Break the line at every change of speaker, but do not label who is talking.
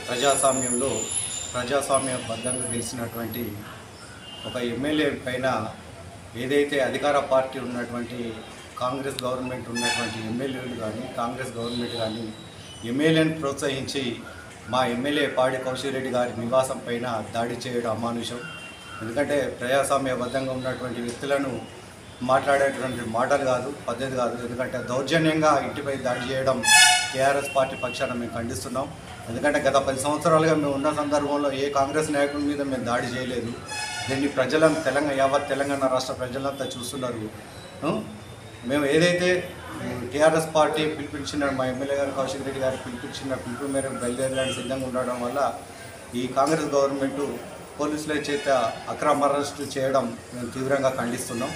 ప్రజాస్వామ్యంలో ప్రజాస్వామ్యబద్ధంగా గెలిచినటువంటి ఒక ఎమ్మెల్యే పైన ఏదైతే అధికార పార్టీ ఉన్నటువంటి కాంగ్రెస్ గవర్నమెంట్ ఉన్నటువంటి ఎమ్మెల్యేలు కానీ కాంగ్రెస్ గవర్నమెంట్ కానీ ఎమ్మెల్యేని ప్రోత్సహించి మా ఎమ్మెల్యే పాడి కౌశిక్ రెడ్డి గారి నివాసం పైన దాడి చేయడం అమానుషం. ఎందుకంటే ప్రజాస్వామ్యబద్ధంగా ఉన్నటువంటి వ్యక్తులను మాట్లాడేటువంటి మాటలు కాదు, పద్ధతి కాదు. ఎందుకంటే దౌర్జన్యంగా ఇంటిపై దాడి చేయడం టీఆర్ఎస్ పార్టీ పక్షాన మేము ఖండిస్తున్నాం. ఎందుకంటే గత 10 సంవత్సరాలుగా మేము ఉన్న సందర్భంలో ఏ కాంగ్రెస్ నాయకుల మీద మేము దాడి చేయలేదు. దీన్ని ప్రజలను యావత్ తెలంగాణ రాష్ట్ర ప్రజలంతా చూస్తున్నారు. మేము ఏదైతే టీఆర్ఎస్ పార్టీ పిలిపించిన మా ఎమ్మెల్యే గారు కౌశిక్ రెడ్డి గారు పిలిపించిన పిలుపు మేరకు బయలుదేరడానికి సిద్ధంగా ఉండడం వల్ల ఈ కాంగ్రెస్ గవర్నమెంటు పోలీసుల చేత అక్రమ అరెస్టు చేయడం మేము తీవ్రంగా ఖండిస్తున్నాం.